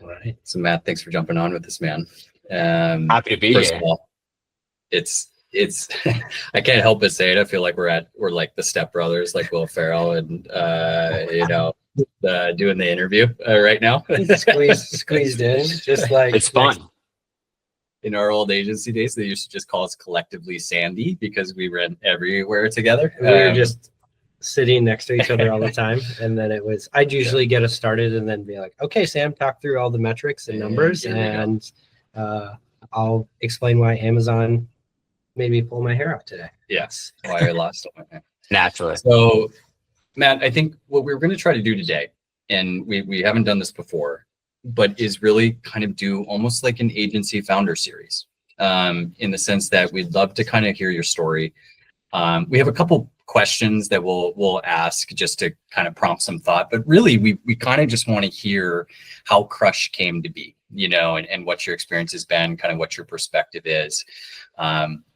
All right. So Matt, thanks for jumping on with this, man. Happy to be first here. of all, it's I can't help but say it. I feel like we're like the Step Brothers, like Will Ferrell and doing the interview right now. squeezed in, just like It's fun. In our old agency days, they used to just call us collectively Sandy because we ran everywhere together. We were just sitting next to each other all the time, and then I'd usually get us started and then be like, okay, Sam, talk through all the metrics and numbers, and I'll explain why Amazon made me pull my hair out today. Yes, why I lost my hair. Naturally. So Matt, I think what we're going to try to do today, and we haven't done this before, but is really kind of do almost like an agency founder series, in the sense that we'd love to kind of hear your story. We have a couple questions that we'll ask just to kind of prompt some thought, but really we kind of just want to hear how Crush came to be, and what your experience has been, kind of what your perspective is.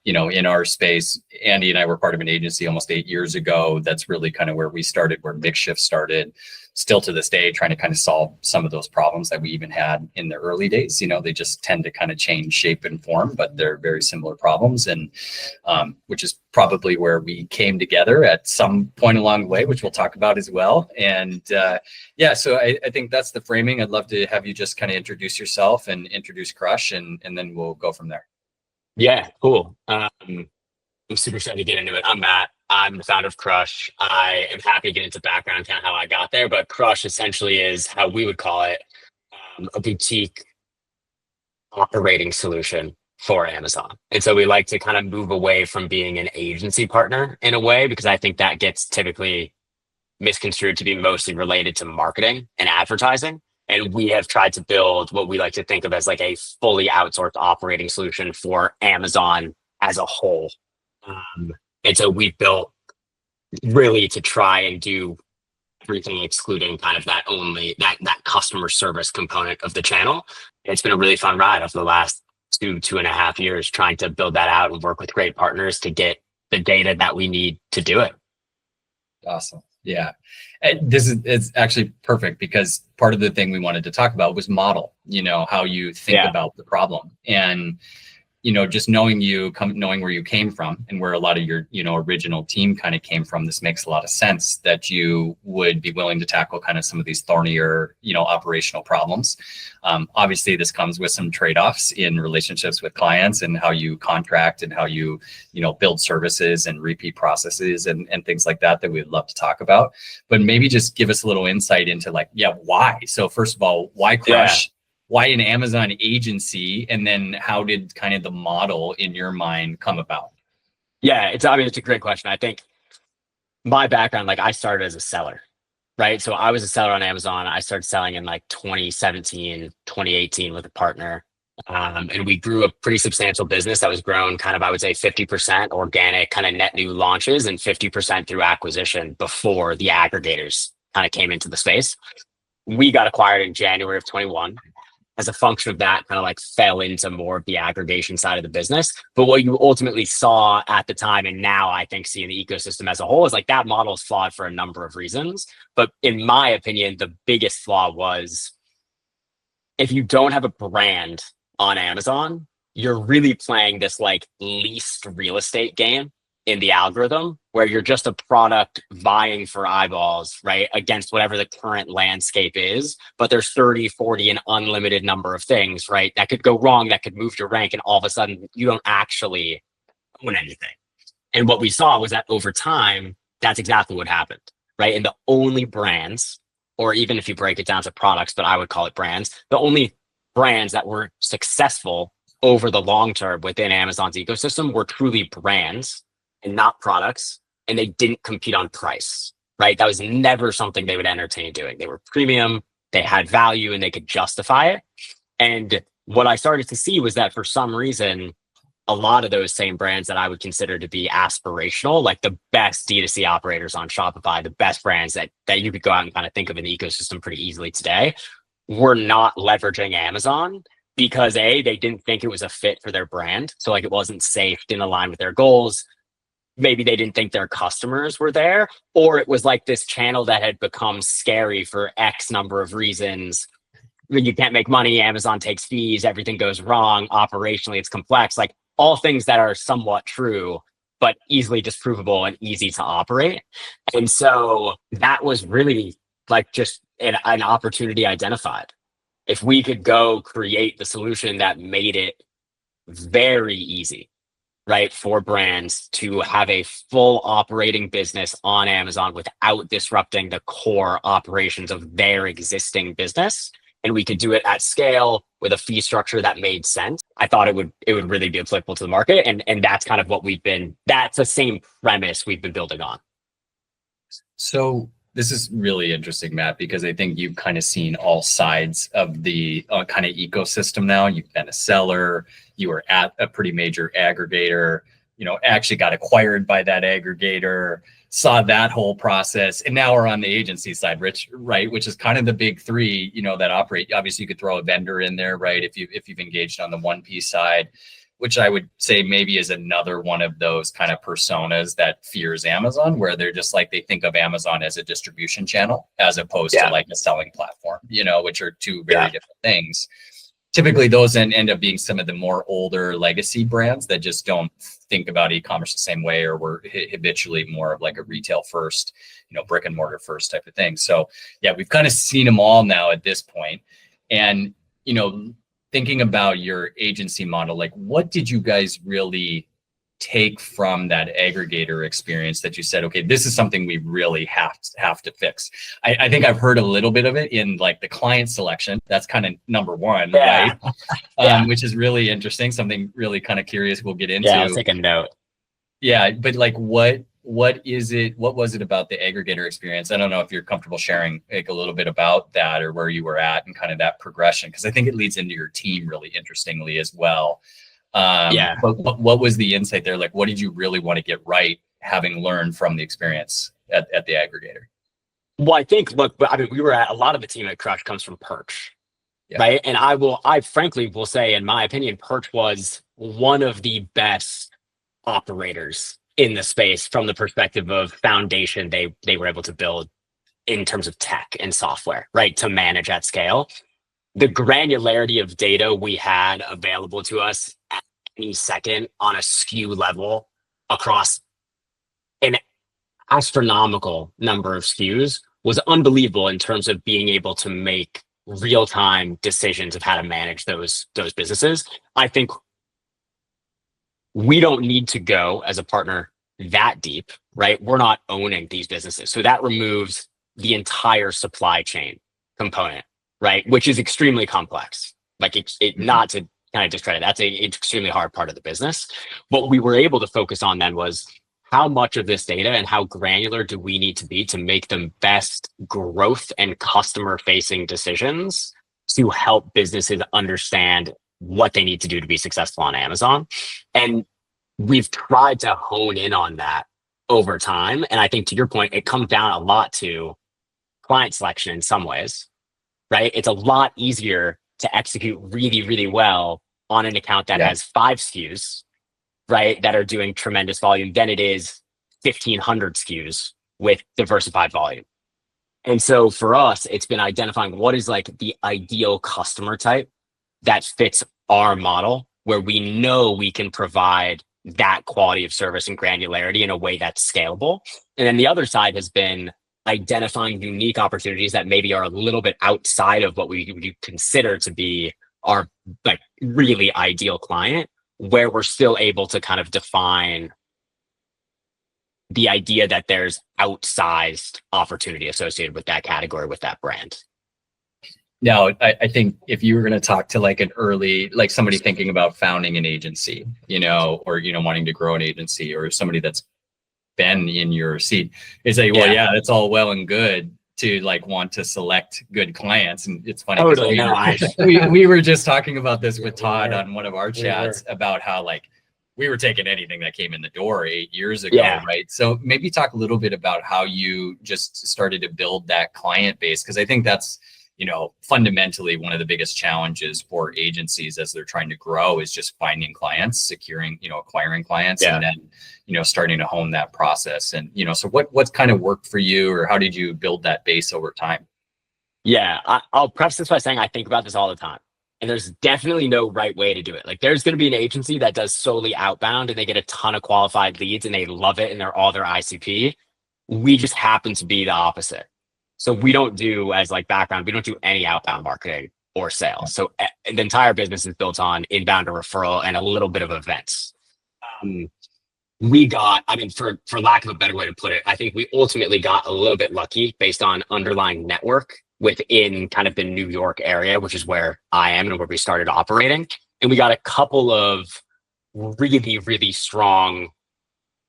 In our space, Andy and I were part of an agency almost 8 years ago. That's really kind of where we started, where MixShift started. Still to this day, trying to kind of solve some of those problems that we even had in the early days. They just tend to kind of change shape and form, but they're very similar problems, and which is probably where we came together at some point along the way, which we'll talk about as well. And so I think that's the framing. I'd love to have you just kind of introduce yourself and introduce Crush, and then we'll go from there. Yeah, cool. I'm super excited to get into it. I'm Matt. I'm the founder of Crush. I am happy to get into background, kind of how I got there, but Crush essentially is how we would call it, a boutique operating solution for Amazon. And so we like to kind of move away from being an agency partner in a way, because I think that gets typically misconstrued to be mostly related to marketing and advertising. And we have tried to build what we like to think of as like a fully outsourced operating solution for Amazon as a whole. And so we built really to try and do everything excluding kind of that customer service component of the channel. It's been a really fun ride over the last 2.5 years, trying to build that out and work with great partners to get the data that we need to do it. Awesome. Yeah. And it's actually perfect, because part of the thing we wanted to talk about was model, how you think about the problem. And just knowing knowing where you came from and where a lot of your, original team kind of came from, this makes a lot of sense that you would be willing to tackle kind of some of these thornier, operational problems. Obviously, this comes with some trade-offs in relationships with clients and how you contract and how you, build services and repeat processes and things like that we'd love to talk about. But maybe just give us a little insight into why. So first of all, why Crush? Yeah. Why an Amazon agency? And then how did kind of the model in your mind come about? Yeah, it's a great question. I think my background, I started as a seller, right? So I was a seller on Amazon. I started selling in 2017, 2018 with a partner. And we grew a pretty substantial business that was grown kind of, I would say 50% organic kind of net new launches and 50% through acquisition before the aggregators kind of came into the space. We got acquired in January of 21. As a function of that, kind of fell into more of the aggregation side of the business. But what you ultimately saw at the time, and now I think see in the ecosystem as a whole, is that model is flawed for a number of reasons. But in my opinion, the biggest flaw was, if you don't have a brand on Amazon, you're really playing this leased real estate game in the algorithm, where you're just a product vying for eyeballs, right, against whatever the current landscape is. But there's 30, 40, an unlimited number of things, right, that could go wrong, that could move your rank, and all of a sudden you don't actually own anything. And what we saw was that over time, that's exactly what happened, right? And the only brands, or even if you break it down to products, but I would call it brands, the only brands that were successful over the long term within Amazon's ecosystem were truly brands and not products, and they didn't compete on price, right? That was never something they would entertain doing. They were premium, they had value, and they could justify it. And what I started to see was that for some reason, a lot of those same brands that I would consider to be aspirational, like the best D2C operators on Shopify, the best brands that you could go out and kind of think of in the ecosystem pretty easily today, were not leveraging Amazon because they didn't think it was a fit for their brand. So it wasn't safe, didn't align with their goals. Maybe they didn't think their customers were there, or it was this channel that had become scary for X number of reasons, you can't make money, Amazon takes fees, everything goes wrong, operationally it's complex, like all things that are somewhat true, but easily disprovable and easy to operate. And so that was really like just an opportunity identified. If we could go create the solution that made it very easy, right, for brands to have a full operating business on Amazon without disrupting the core operations of their existing business, and we could do it at scale with a fee structure that made sense, I thought it would really be applicable to the market. And that's kind of what that's the same premise we've been building on. So this is really interesting, Matt, because I think you've kind of seen all sides of the kind of ecosystem now. You've been a seller, you were at a pretty major aggregator, actually got acquired by that aggregator, saw that whole process, and now we're on the agency side, Rich, right? Which is kind of the big three, that operate. Obviously, you could throw a vendor in there, right? If you've engaged on the 1P side, which I would say maybe is another one of those kind of personas that fears Amazon, where they're just like, they think of Amazon as a distribution channel as opposed to like a selling platform, which are two very different things. Typically, those end up being some of the more older legacy brands that just don't think about e-commerce the same way, or were habitually more of like a retail first, brick and mortar first type of thing. So yeah, we've kind of seen them all now at this point. And, thinking about your agency model, like what did you guys really take from that aggregator experience that you said, okay, this is something we really have to fix? I think I've heard a little bit of it in like the client selection. That's kind of number one, right? Which is really interesting. Something really kind of curious we'll get into. Yeah, I'll take a note. Yeah, but like what was it about the aggregator experience? I don't know if you're comfortable sharing like a little bit about that or where you were at and kind of that progression, because I think it leads into your team really interestingly as well. But what was the insight there? Like, what did you really want to get right, having learned from the experience at the aggregator? Well, I think, we were at a lot of the team at Crush comes from Perch, right? And I frankly will say, in my opinion, Perch was one of the best operators in the space from the perspective of foundation they were able to build in terms of tech and software, right, to manage at scale. The granularity of data we had available to us at any second on a SKU level across an astronomical number of SKUs was unbelievable in terms of being able to make real-time decisions of how to manage those businesses. I think we don't need to go as a partner that deep, right? We're not owning these businesses. So that removes the entire supply chain component, right? Which is extremely complex. Like not to kind of discredit, that's an extremely hard part of the business. What we were able to focus on then was how much of this data and how granular do we need to be to make the best growth and customer facing decisions to help businesses understand what they need to do to be successful on Amazon. And we've tried to hone in on that over time. And I think, to your point, it comes down a lot to client selection in some ways, right? It's a lot easier to execute really, really well on an account that has 5 SKUs, right, that are doing tremendous volume than it is 1,500 SKUs with diversified volume. And so for us, it's been identifying what is like the ideal customer type that fits our model, where we know we can provide that quality of service and granularity in a way that's scalable. And then the other side has been identifying unique opportunities that maybe are a little bit outside of what we would consider to be our like really ideal client, where we're still able to kind of define the idea that there's outsized opportunity associated with that category, with that brand. Now, I think if you were going to talk to like an early, like somebody thinking about founding an agency, or, wanting to grow an agency, or somebody that's been in your seat, is like, well, yeah, that's all well and good to like want to select good clients. And it's funny. Totally. We were just talking about this with Todd on one of our chats about how like we were taking anything that came in the door 8 years ago, right? So maybe talk a little bit about how you just started to build that client base, because I think that's, fundamentally one of the biggest challenges for agencies as they're trying to grow is just finding clients, securing, acquiring clients, and then, starting to hone that process. And, so what's kind of worked for you, or how did you build that base over time? Yeah, I'll preface this by saying I think about this all the time. And there's definitely no right way to do it. Like there's going to be an agency that does solely outbound and they get a ton of qualified leads and they love it and they're all their ICP. We just happen to be the opposite. So we don't do, as like background, we don't do any outbound marketing or sales. So the entire business is built on inbound or referral and a little bit of events. We got, I mean, for lack of a better way to put it, I think we ultimately got a little bit lucky based on underlying network within kind of the New York area, which is where I am and where we started operating. And we got a couple of really, really strong,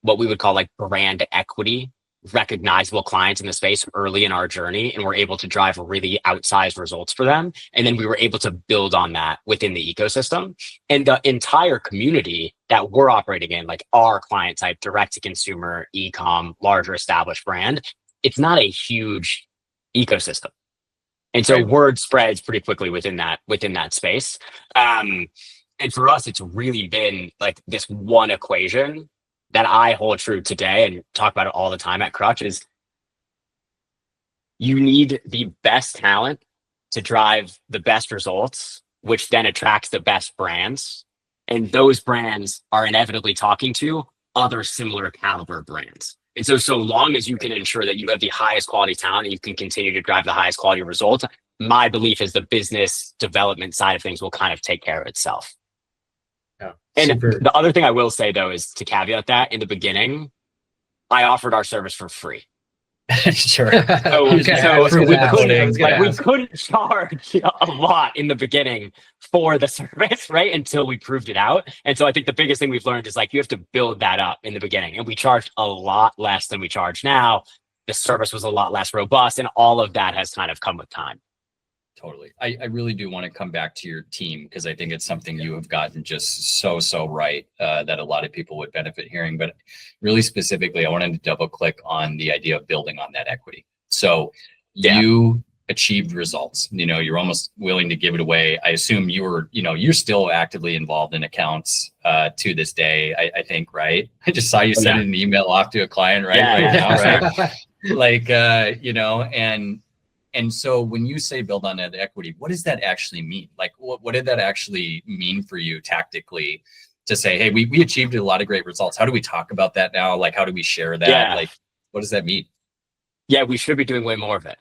what we would call like brand equity, recognizable clients in the space early in our journey. And we're able to drive really outsized results for them. And then we were able to build on that within the ecosystem. And the entire community that we're operating in, like our client type, direct to consumer, e-com, larger established brand, it's not a huge ecosystem. And so word spreads pretty quickly within that space. And for us, it's really been like this one equation that I hold true today and talk about it all the time at Crutch is you need the best talent to drive the best results, which then attracts the best brands. And those brands are inevitably talking to other similar caliber brands. And so long as you can ensure that you have the highest quality talent and you can continue to drive the highest quality results, my belief is the business development side of things will kind of take care of itself. Yeah, and the other thing I will say, though, is to caveat that in the beginning, I offered our service for free. Sure. So we couldn't charge a lot in the beginning for the service, right? Until we proved it out. And so I think the biggest thing we've learned is like you have to build that up in the beginning. And we charged a lot less than we charge now. The service was a lot less robust, and all of that has kind of come with time. Totally. I really do want to come back to your team because I think it's something you have gotten just so right that a lot of people would benefit hearing. But really specifically, I wanted to double click on the idea of building on that equity. So you achieved results. You know, you're almost willing to give it away. I assume you're still actively involved in accounts to this day, I think, right? I just saw you send an email off to a client right now, right? Like, and so when you say build on that equity, what does that actually mean? Like, what did that actually mean for you tactically to say, hey, we achieved a lot of great results. How do we talk about that now? Like, how do we share that? Yeah. Like, what does that mean? Yeah, we should be doing way more of it.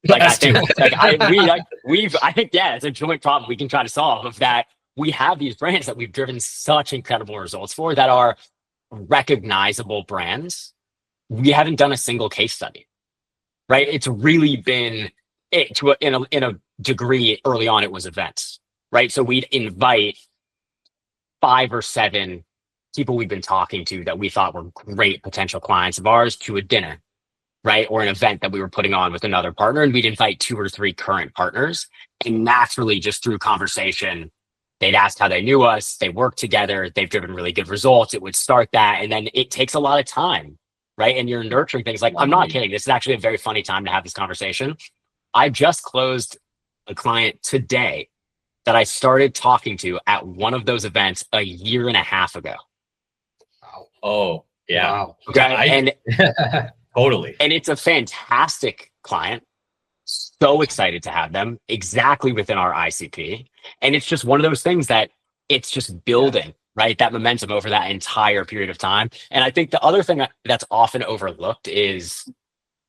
Like, I think, it's a joint problem we can try to solve of that. We have these brands that we've driven such incredible results for that are recognizable brands. We haven't done a single case study. Right. It's really been in a degree early on. It was events. Right. So we'd invite 5 or 7 people we've been talking to that we thought were great potential clients of ours to a dinner. Right. Or an event that we were putting on with another partner. And we'd invite 2 or 3 current partners. And naturally, just through conversation, they'd ask how they knew us. They worked together. They've driven really good results. It would start that. And then it takes a lot of time. Right. And you're nurturing things like, I'm not kidding. This is actually a very funny time to have this conversation. I just closed a client today that I started talking to at one of those events a year and a half ago. Oh, yeah. Wow. Okay. Totally. And it's a fantastic client. So excited to have them exactly within our ICP. And it's just one of those things that it's just building. Right? That momentum over that entire period of time. And I think the other thing that's often overlooked is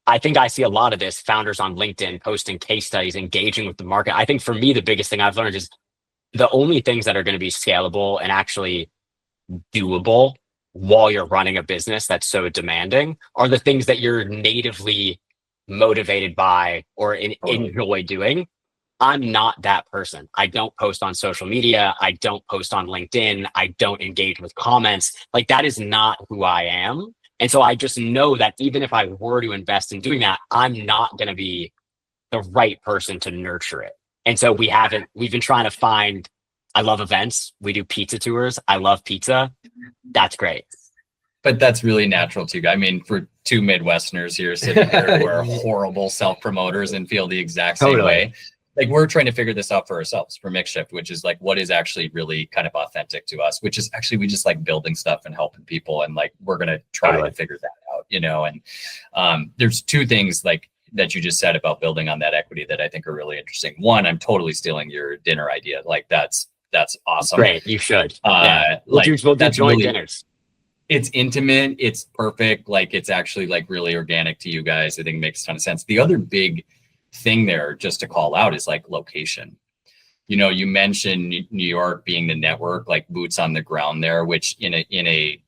I think I see a lot of this founders on LinkedIn posting case studies, engaging with the market. I think for me, the biggest thing I've learned is the only things that are going to be scalable and actually doable while you're running a business that's so demanding are the things that you're natively motivated by or enjoy doing. I'm not that person. I don't post on social media. I don't post on LinkedIn. I don't engage with comments. Like that is not who I am. And so I just know that even if I were to invest in doing that, I'm not going to be the right person to nurture it. And so we've been trying to find, I love events. We do pizza tours. I love pizza. That's great. But that's really natural too. I mean, for 2 Midwesterners here sitting here who are horrible self-promoters and feel the exact same way. Like we're trying to figure this out for ourselves for MixShift, which is like what is actually really kind of authentic to us, which is actually we just like building stuff and helping people. And like we're going to try to figure that out, And there's 2 things like that you just said about building on that equity that I think are really interesting. One, I'm totally stealing your dinner idea. Like that's awesome. Great, you should. We'll do that's joint really, dinners. it's intimate, it's perfect. Like it's actually like really organic to you guys. I think it makes a ton of sense. The other big thing there, just to call out, is like location. You mentioned New York being the network, like boots on the ground there, which in a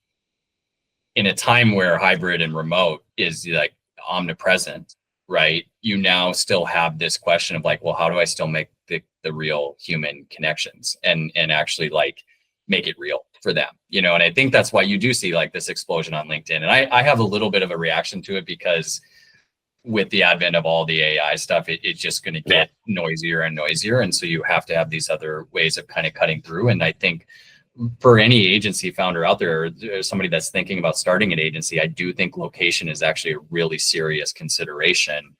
time where hybrid and remote is like omnipresent, right? You now still have this question of like, well, how do I still make the real human connections and actually like make it real for them, and I think that's why you do see like this explosion on LinkedIn. And I have a little bit of a reaction to it because with the advent of all the AI stuff, it's just going to get noisier and noisier. And so you have to have these other ways of kind of cutting through. And I think for any agency founder out there, or somebody that's thinking about starting an agency, I do think location is actually a really serious consideration,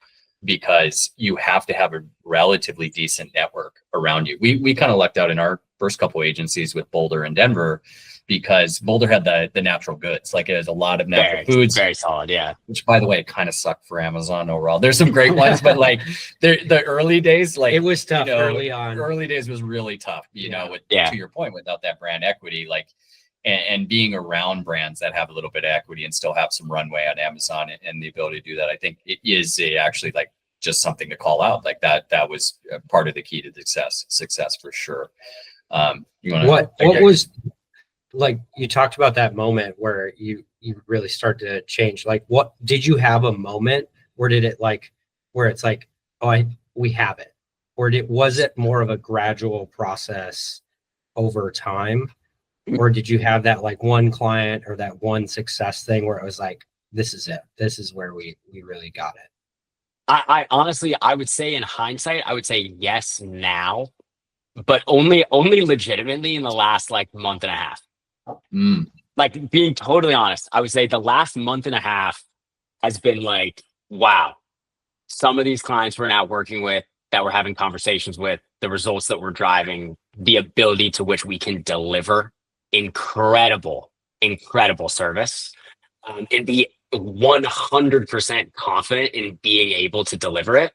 because you have to have a relatively decent network around you. We kind of lucked out in our first couple agencies with Boulder and Denver, because Boulder had the natural goods. Like it has a lot of natural foods. Very solid, yeah. Which, by the way, kind of sucked for Amazon overall. There's some great ones, but like the early days, like it was tough early on. Early days was really tough, to your point, without that brand equity, like and being around brands that have a little bit of equity and still have some runway on Amazon and the ability to do that. I think it is actually like just something to call out. Like that was part of the key to success for sure. What was, like, you talked about that moment where you really start to change. Like, what did you have a moment where did it like, where it's like, oh, we have it, or was it more of a gradual process over time, or did you have that like one client or that one success thing where it was like, this is it, this is where we really got it? I honestly, I would say in hindsight, I would say yes now, but only legitimately in the last like month and a half. Like, being totally honest, I would say the last month and a half has been like, wow, some of these clients we're now working with, that we're having conversations with, the results that we're driving, the ability to which we can deliver incredible service, and be 100% confident in being able to deliver it.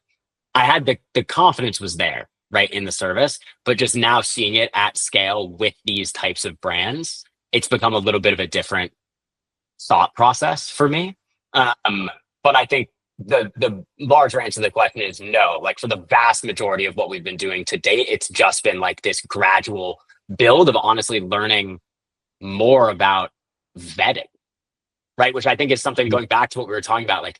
I had the confidence was there, right, in the service, but just now seeing it at scale with these types of brands, it's become a little bit of a different thought process for me. But I think the larger answer to the question is no. Like, for the vast majority of what we've been doing to date, it's just been like this gradual build of honestly learning more about vetting, right? Which I think is something, going back to what we were talking about, like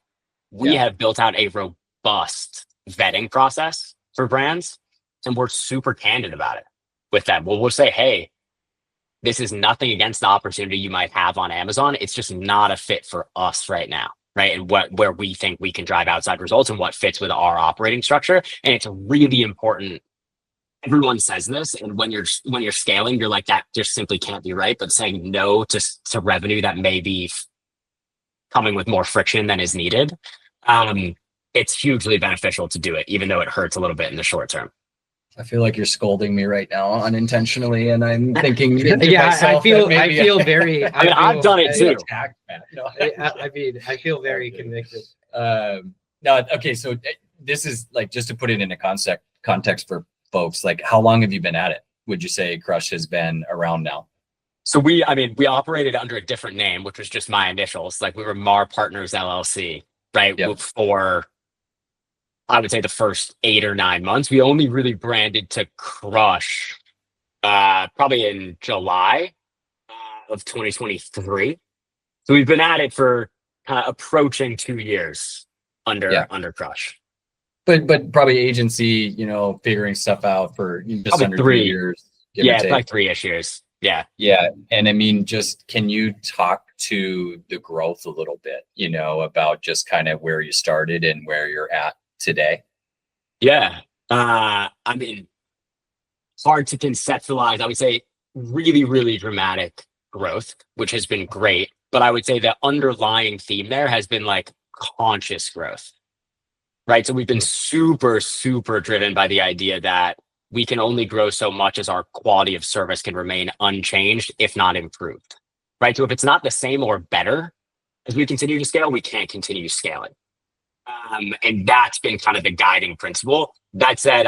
we have built out a robust vetting process for brands, and we're super candid about it with them. We'll say, hey, this is nothing against the opportunity you might have on Amazon. It's just not a fit for us right now, right? And where we think we can drive outside results and what fits with our operating structure. And it's really important. Everyone says this, and when you're scaling, you're like, that just simply can't be right. But saying no to revenue that may be coming with more friction than is needed, it's hugely beneficial to do it, even though it hurts a little bit in the short term. I feel like you're scolding me right now unintentionally, and I'm thinking, I feel very. I mean, I've done it too. No. I mean, I feel very convicted. No, okay. So this is like, just to put it into context for folks, like, how long have you been at it? Would you say Crush has been around now? So we operated under a different name, which was just my initials. Like, we were Mar Partners LLC, right? Yep. For, I would say, the first 8 or 9 months. We only really branded to Crush probably in July of 2023. So we've been at it for approaching 2 years under Crush. But probably agency, figuring stuff out for just probably under 3 years. Yeah, it's like 3-ish years. Yeah. Yeah. And I mean, just, can you talk to the growth a little bit, about just kind of where you started and where you're at today? Yeah. I mean, hard to conceptualize. I would say really, really dramatic growth, which has been great. But I would say the underlying theme there has been like conscious growth, right? So we've been super, super driven by the idea that we can only grow so much as our quality of service can remain unchanged, if not improved, right? So if it's not the same or better as we continue to scale, we can't continue scaling, And that's been kind of the guiding principle. That said,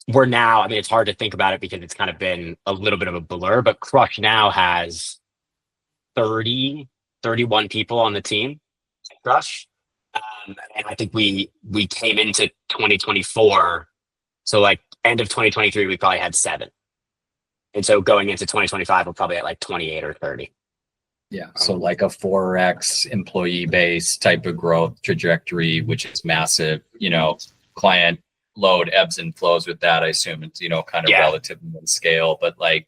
we're now, I mean, it's hard to think about it because it's kind of been a little bit of a blur, but Crush now has 31 people on the team at Crush. And I think we came into 2024. So like end of 2023, we probably had 7. And so going into 2025, we're probably at like 28 or 30. Yeah. So like a 4x employee base type of growth trajectory, which is massive, client load ebbs and flows with that. I assume it's, kind of relative in scale, but like,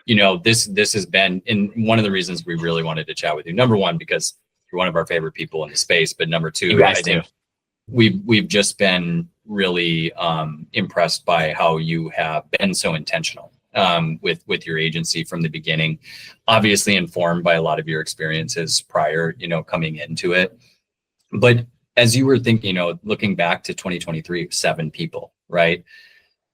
this has been in one of the reasons we really wanted to chat with you. Number one, because you're one of our favorite people in the space, but number two, I think we've just been really impressed by how you have been so intentional with your agency from the beginning, obviously informed by a lot of your experiences prior, coming into it. But as you were thinking, looking back to 2023, 7 people, right?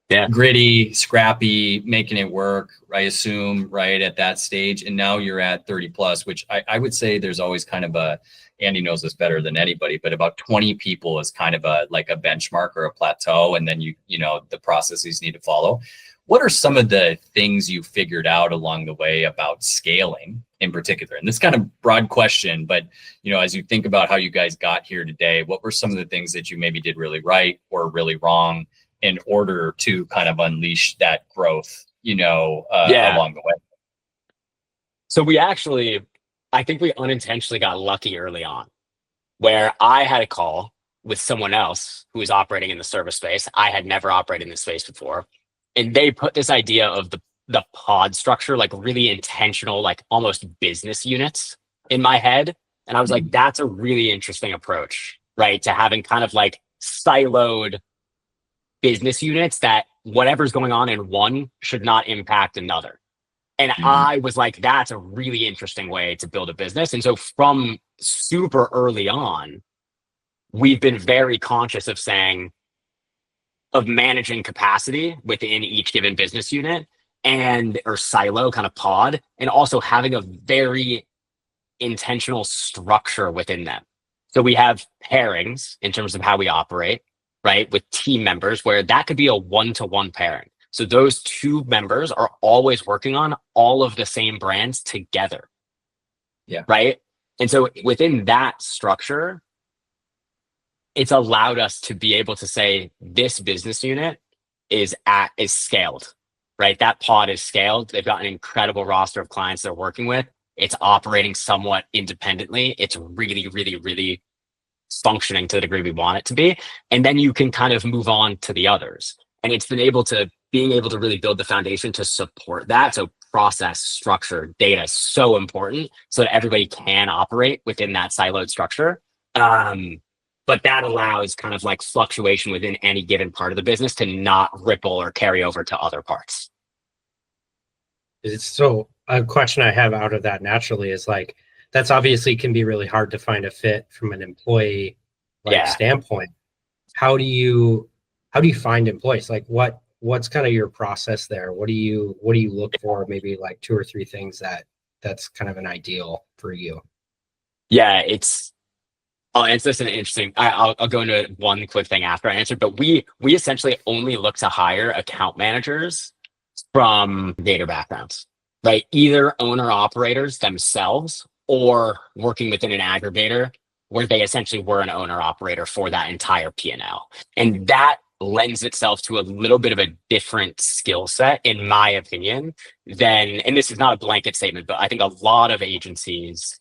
Yeah. Gritty, scrappy, making it work, I assume, right, at that stage. And now you're at 30 plus, which I would say there's always kind of Andy knows this better than anybody, but about 20 people is kind of like a benchmark or a plateau. And then the processes need to follow. What are some of the things you figured out along the way about scaling in particular? And this kind of broad question, but as you think about how you guys got here today, what were some of the things that you maybe did really right or really wrong in order to kind of unleash that growth, along the way? So I think we unintentionally got lucky early on, where I had a call with someone else who was operating in the service space. I had never operated in this space before. And they put this idea of the pod structure, like really intentional, like almost business units in my head. And I was like, that's a really interesting approach, right? To having kind of like siloed business units that whatever's going on in one should not impact another. And I was like, that's a really interesting way to build a business. And so from super early on, we've been very conscious of managing capacity within each given business unit or silo kind of pod, and also having a very intentional structure within them. So we have pairings in terms of how we operate, right? With team members, where that could be a 1-to-1 pairing. So those 2 members are always working on all of the same brands together. Yeah. Right. And so within that structure, it's allowed us to be able to say this business unit is scaled, right? That pod is scaled. They've got an incredible roster of clients they're working with. It's operating somewhat independently. It's really, really, really functioning to the degree we want it to be. And then you can kind of move on to the others. And it's being able to really build the foundation to support that. So process, structure, data is so important so that everybody can operate within that siloed structure. But that allows kind of like fluctuation within any given part of the business to not ripple or carry over to other parts. So a question I have out of that naturally is like, that's obviously can be really hard to find a fit from an employee standpoint. How do you find employees? Like what's kind of your process there? What do you look for? Maybe like 2 or 3 things that's kind of an ideal for you. Yeah, I'll answer this in an interesting. I'll go into one quick thing after I answer. But we essentially only look to hire account managers from data backgrounds, right? Either owner operators themselves or working within an aggregator where they essentially were an owner operator for that entire P&L. And that lends itself to a little bit of a different skill set, in my opinion, and this is not a blanket statement, but I think a lot of agencies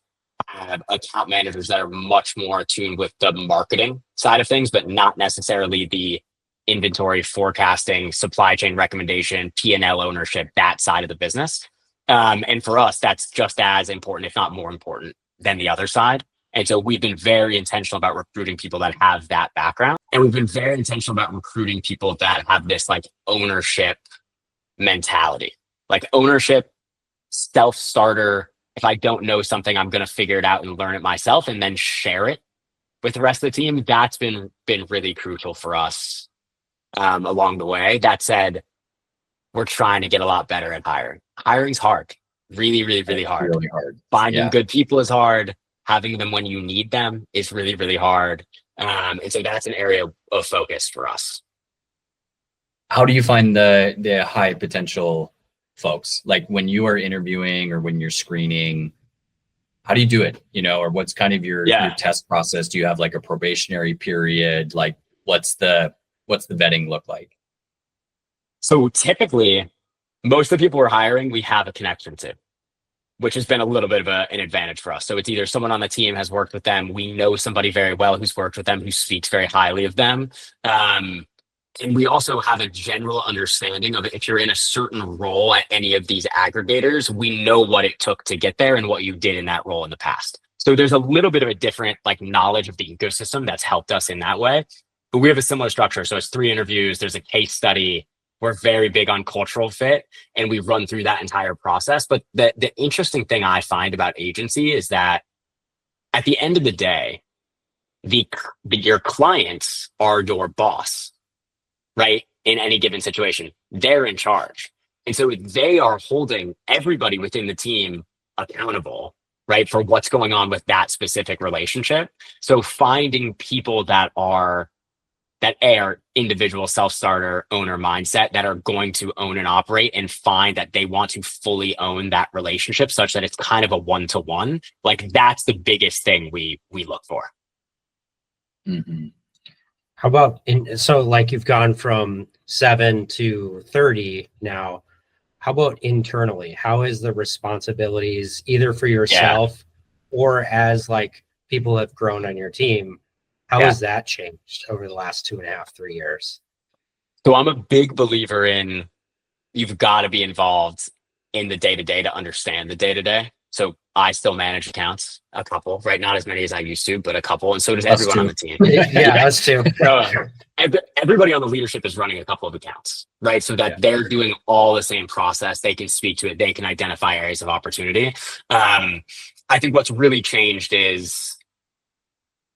have account managers that are much more attuned with the marketing side of things, but not necessarily the inventory forecasting, supply chain recommendation, P&L ownership, that side of the business. And for us, that's just as important, if not more important than the other side. And so we've been very intentional about recruiting people that have that background. And we've been very intentional about recruiting people that have this like ownership mentality, like ownership, self-starter. If I don't know something, I'm going to figure it out and learn it myself and then share it with the rest of the team. That's been really crucial for us along the way. That said, we're trying to get a lot better at hiring. Hiring's hard, really, really, really hard. Really hard. Finding good people is hard. Having them when you need them is really, really hard. And so that's an area of focus for us. How do you find the high potential folks? Like when you are interviewing or when you're screening, how do you do it? Or what's kind of your test process? Do you have like a probationary period? Like what's the vetting look like? So typically, most of the people we're hiring, we have a connection to, which has been a little bit of an advantage for us. So it's either someone on the team has worked with them, we know somebody very well who's worked with them, who speaks very highly of them. And we also have a general understanding of if you're in a certain role at any of these aggregators, we know what it took to get there and what you did in that role in the past. So there's a little bit of a different knowledge of the ecosystem that's helped us in that way. But we have a similar structure. So it's 3 interviews, there's a case study. We're very big on cultural fit, and we run through that entire process. But the interesting thing I find about agency is that at the end of the day, your clients are your boss, right? In any given situation, they're in charge. And so they are holding everybody within the team accountable, right? For what's going on with that specific relationship. So finding people that are individual self-starter owner mindset that are going to own and operate and find that they want to fully own that relationship such that it's kind of a one-to-one. Like that's the biggest thing we look for. Mm-hmm. How about so like you've gone from 7 to 30 now. How about internally? How is the responsibilities either for yourself or as like people have grown on your team? How has that changed over the last 2.5, 3 years? So I'm a big believer in you've got to be involved in the day-to-day to understand the day-to-day. So I still manage accounts, a couple, right? Not as many as I used to, but a couple. And so does everyone on the team. Us too. Everybody on the leadership is running a couple of accounts, right? So that they're doing all the same process. They can speak to it. They can identify areas of opportunity. I think what's really changed is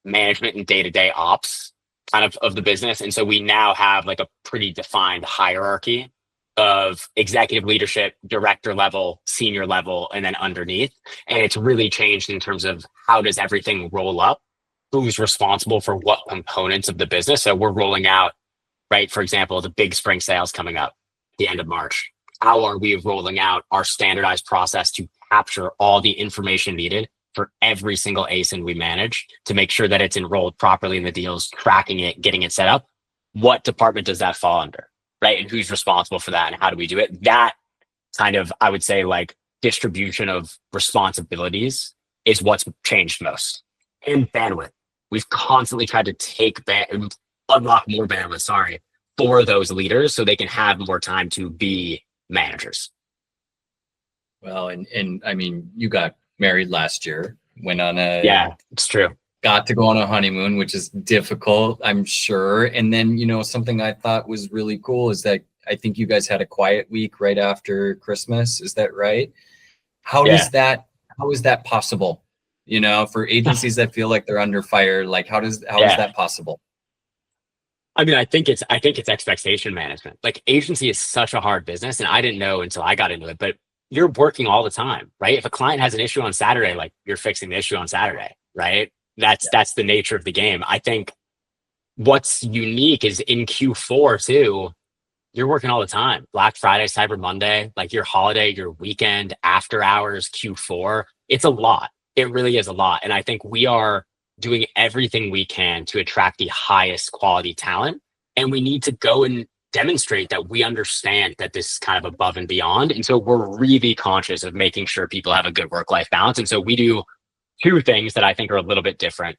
management and day-to-day ops kind of the business. And so we now have like a pretty defined hierarchy of executive leadership, director level, senior level, and then underneath. And it's really changed in terms of how does everything roll up? Who's responsible for what components of the business? So we're rolling out, right? For example, the big spring sales coming up at the end of March. How are we rolling out our standardized process to capture all the information needed for every single ASIN we manage to make sure that it's enrolled properly in the deals, tracking it, getting it set up? What department does that fall under? Right? And who's responsible for that and how do we do it? That kind of, I would say, like distribution of responsibilities is what's changed most. And bandwidth. We've constantly tried to unlock more bandwidth, for those leaders so they can have more time to be managers. Well, and I mean, you got married last year, went on it's true. Got to go on a honeymoon, which is difficult, I'm sure. And then, something I thought was really cool is that I think you guys had a quiet week right after Christmas. Is that right? How is that possible? For agencies that feel like they're under fire, like how is that possible? I mean, I think it's expectation management. Like agency is such a hard business, and I didn't know until I got into it, but you're working all the time, right? If a client has an issue on Saturday, like you're fixing the issue on Saturday, right? That's the nature of the game. I think what's unique is in Q4 too, you're working all the time. Black Friday, Cyber Monday, like your holiday, your weekend, after hours, Q4. It's a lot. It really is a lot. And I think we are doing everything we can to attract the highest quality talent. And we need to go and demonstrate that we understand that this is kind of above and beyond. And so we're really conscious of making sure people have a good work-life balance. And so we do 2 things that I think are a little bit different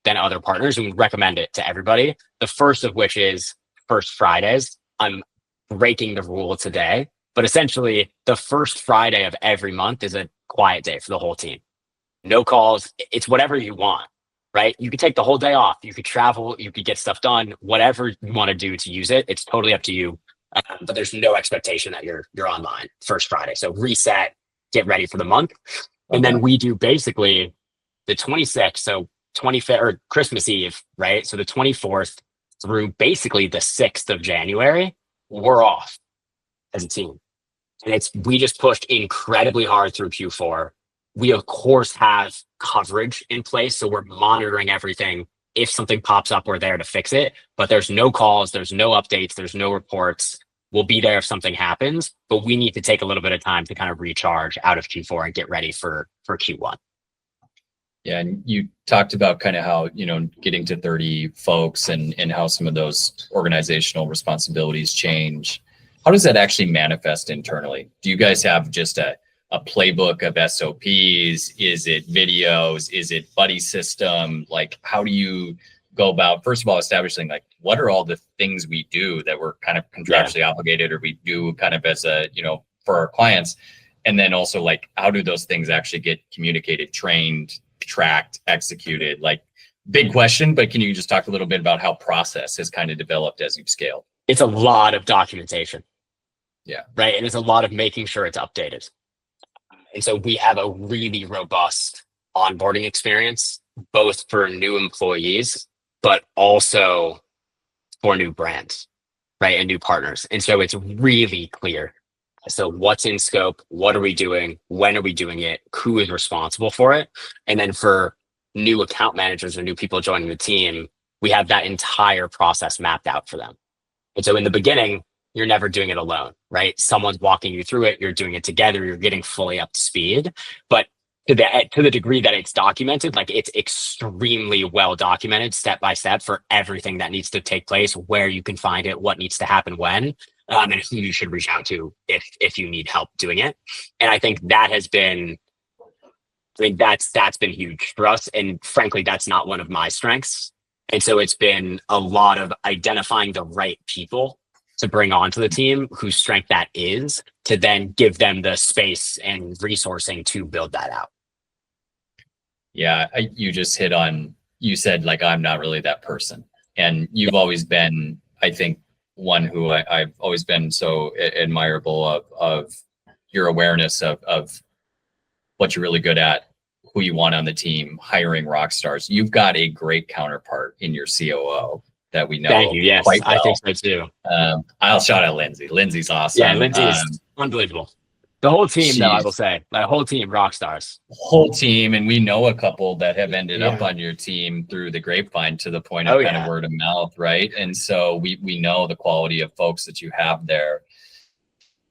than other partners, and we recommend it to everybody. The first of which is first Fridays. I'm breaking the rule today, but essentially the first Friday of every month is a quiet day for the whole team. No calls. It's whatever you want, right? You could take the whole day off. You could travel. You could get stuff done. Whatever you want to do to use it, it's totally up to you. But there's no expectation that you're online first Friday. So reset, get ready for the month. And then we do basically the 26th, so 25th or Christmas Eve, right? So the 24th through basically the 6th of January, we're off as a team. And we just pushed incredibly hard through Q4. We of course have coverage in place. So we're monitoring everything if something pops up, we're there to fix it. But there's no calls, there's no updates, there's no reports. We'll be there if something happens, but we need to take a little bit of time to kind of recharge out of Q4 and get ready for Q1. Yeah, and you talked about kind of how, getting to 30 folks and how some of those organizational responsibilities change. How does that actually manifest internally? Do you guys have just a playbook of SOPs? Is it videos? Is it buddy system? Like, how do you go about, first of all, establishing like, what are all the things we do that we're kind of contractually obligated, or we do kind of as a, for our clients? And then also like, how do those things actually get communicated, trained, tracked, executed? Like, big question, but can you just talk a little bit about how process has kind of developed as you've scaled? It's a lot of documentation. Yeah. Right. And it's a lot of making sure it's updated. And so we have a really robust onboarding experience, both for new employees, but also for new brands, right? And new partners. And so it's really clear. So what's in scope? What are we doing? When are we doing it? Who is responsible for it? And then for new account managers or new people joining the team, we have that entire process mapped out for them. And so in the beginning, you're never doing it alone, right? Someone's walking you through it. You're doing it together. You're getting fully up to speed. But to the degree that it's documented, like it's extremely well documented step by step for everything that needs to take place, where you can find it, what needs to happen when, and who you should reach out to if you need help doing it. And I think that has been, that's been huge for us. And frankly, that's not one of my strengths. And so it's been a lot of identifying the right people to bring onto the team whose strength that is, to then give them the space and resourcing to build that out. Yeah, you just hit on, you said like, I'm not really that person. And you've always been, I think, one who I've always been so admirable of your awareness of what you're really good at, who you want on the team, hiring rock stars. You've got a great counterpart in your COO that we know. Thank you. Yes, quite well. I think so too. I'll shout out Lindsay. Lindsay's awesome. Yeah, Lindsay is unbelievable. The whole team, though, I will say, the whole team, rock stars. Whole team, and we know a couple that have ended up on your team through the grapevine, to the point of kind of word of mouth, right? And so we know the quality of folks that you have there.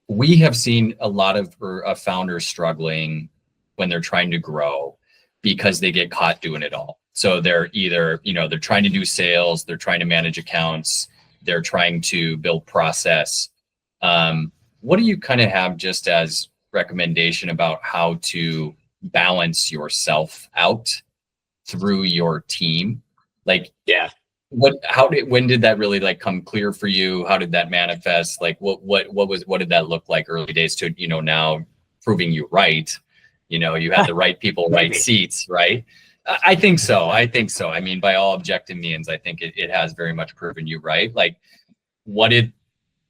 We have seen a lot of founders struggling when they're trying to grow because they get caught doing it all. So they're either, they're trying to do sales, they're trying to manage accounts, they're trying to build process. What do you kind of have just as recommendation about how to balance yourself out through your team? Like, when did that really like come clear for you? How did that manifest? Like, what did that look like early days to, now proving you right? You had the right people, right seats, right? I think so. I mean, by all objective means, I think it has very much proven you right. Like,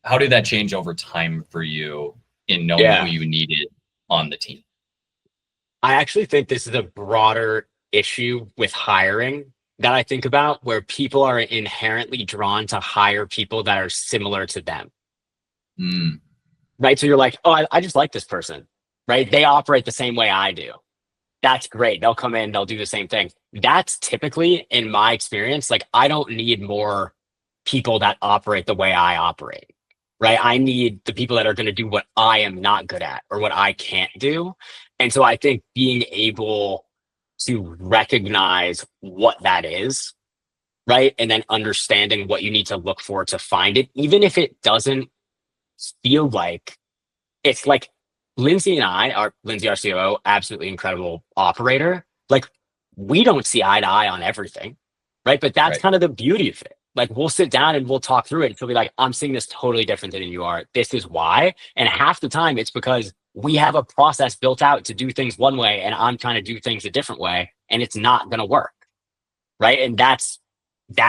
how did that change over time for you in knowing who you needed on the team? I actually think this is a broader issue with hiring that I think about, where people are inherently drawn to hire people that are similar to them. Right? So you're like, oh, I just like this person, right? They operate the same way I do. That's great. They'll come in, they'll do the same thing. That's typically, in my experience, like, I don't need more people that operate the way I operate, right? I need the people that are going to do what I am not good at or what I can't do. And so I think being able to recognize what that is, right? And then understanding what you need to look for to find it, even if it doesn't feel like it's like, Lindsay, our COO, absolutely incredible operator. Like, we don't see eye to eye on everything, right? But that's kind of the beauty of it. Like, we'll sit down and we'll talk through it. And she'll be like, I'm seeing this totally different than you are. This is why. And half the time it's because we have a process built out to do things one way, and I'm trying to do things a different way, and it's not going to work, right? And that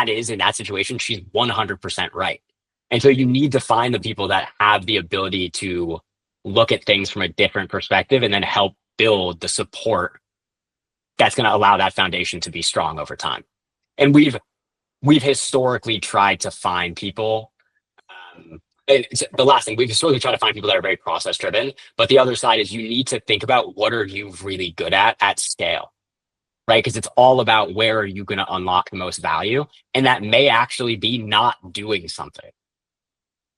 is, in that situation, she's 100% right. And so you need to find the people that have the ability to look at things from a different perspective and then help build the support that's going to allow that foundation to be strong over time. And we've historically tried to find people. The last thing, we've historically tried to find people that are very process driven. But the other side is, you need to think about, what are you really good at scale, right? Because it's all about where are you going to unlock the most value. And that may actually be not doing something.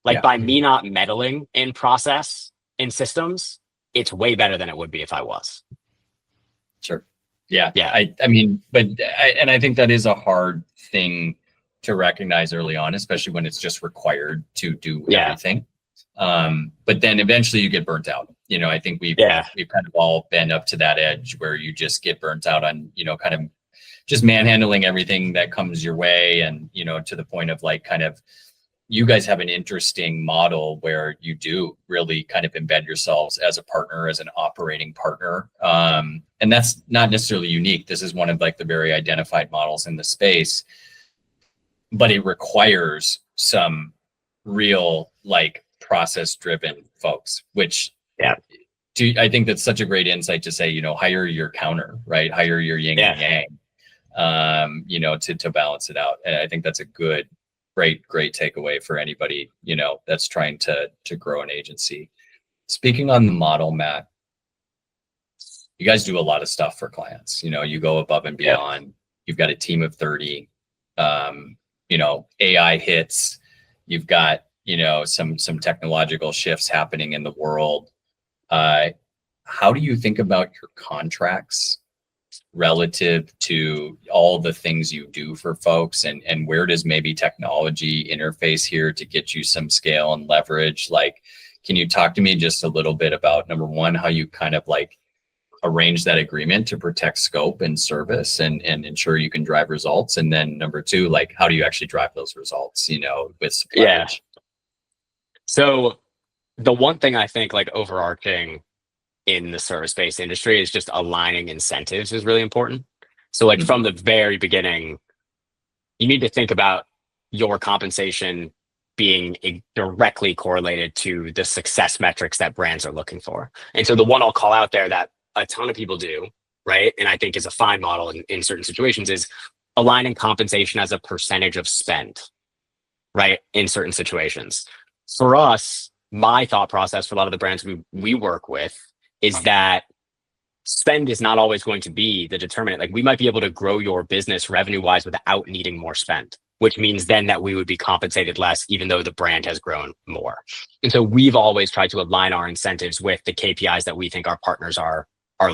Like by me not meddling in process in systems, it's way better than it would be if I was. Sure. Yeah. Yeah. I mean, I think that is a hard thing to recognize early on, especially when it's just required to do everything. But then eventually you get burnt out. You know, I think we've kind of all been up to that edge where you just get burnt out on, you know, kind of just manhandling everything that comes your way. And, you know, to the point of like kind of, you guys have an interesting model where you do really kind of embed yourselves as a partner, as an operating partner. And that's not necessarily unique. This is one of like the very identified models in the space, but it requires some real like process driven folks, which I think that's such a great insight to say, you know, hire your counter, right? Hire your yin and yang, you know, to balance it out. And I think that's a great takeaway for anybody, you know, that's trying to grow an agency. Speaking on the model, Matt, you guys do a lot of stuff for clients. You know, you go above and beyond. You've got a team of 30, you know, AI hits, you've got, you know, some technological shifts happening in the world. How do you think about your contracts relative to all the things you do for folks, and where does maybe technology interface here to get you some scale and leverage? Like, can you talk to me just a little bit about, number one, how you kind of like arrange that agreement to protect scope and service and ensure you can drive results? And then number two, like, how do you actually drive those results, you know, with leverage? So the one thing I think like overarching in the service-based industry is just aligning incentives is really important. So like from the very beginning, you need to think about your compensation being directly correlated to the success metrics that brands are looking for. And so the one I'll call out there that a ton of people do, right, and I think is a fine model in certain situations, is aligning compensation as a percentage of spend, right, in certain situations. For us, my thought process for a lot of the brands we work with is that spend is not always going to be the determinant. Like, we might be able to grow your business revenue wise without needing more spend, which means then that we would be compensated less, even though the brand has grown more. And so we've always tried to align our incentives with the KPIs that we think our partners are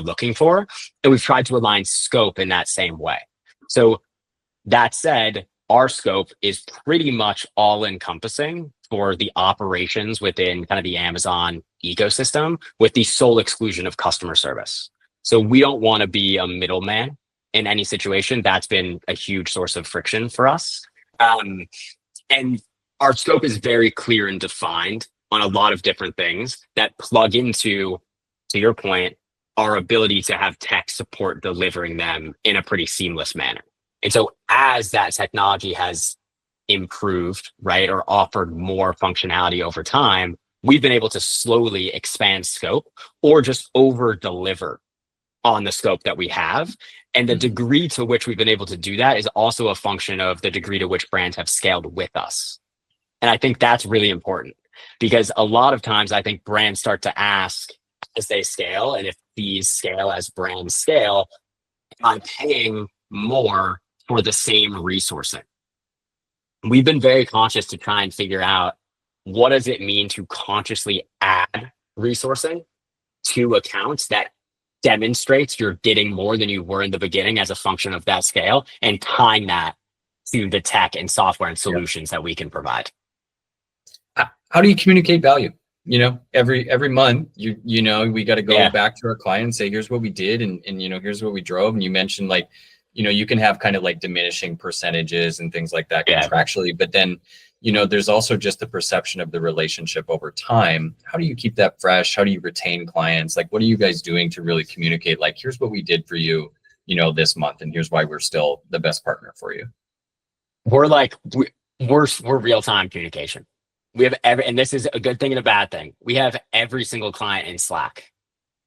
looking for. And we've tried to align scope in that same way. So that said, our scope is pretty much all encompassing for the operations within kind of the Amazon ecosystem, with the sole exclusion of customer service. So we don't want to be a middleman in any situation. That's been a huge source of friction for us. And our scope is very clear and defined on a lot of different things that plug into, to your point, our ability to have tech support delivering them in a pretty seamless manner. And so as that technology has improved, right, or offered more functionality over time, we've been able to slowly expand scope or just over deliver on the scope that we have. And the degree to which we've been able to do that is also a function of the degree to which brands have scaled with us. And I think that's really important, because a lot of times I think brands start to ask as they scale, and if these scale as brands scale, am I paying more for the same resourcing? We've been very conscious to try and figure out, what does it mean to consciously add resourcing to accounts that demonstrates you're getting more than you were in the beginning as a function of that scale, and tying that to the tech and software and solutions that we can provide. How do you communicate value? You know, every month, you know, we got to go back to our client and say, here's what we did, and you know, here's what we drove. And you mentioned, like, you know, you can have kind of like diminishing percentages and things like that contractually, but then, you know, there's also just the perception of the relationship over time. How do you keep that fresh? How do you retain clients? Like, what are you guys doing to really communicate, like, here's what we did for you, you know, this month, and here's why we're still the best partner for you? We're real-time communication. We have and this is a good thing and a bad thing. We have every single client in Slack.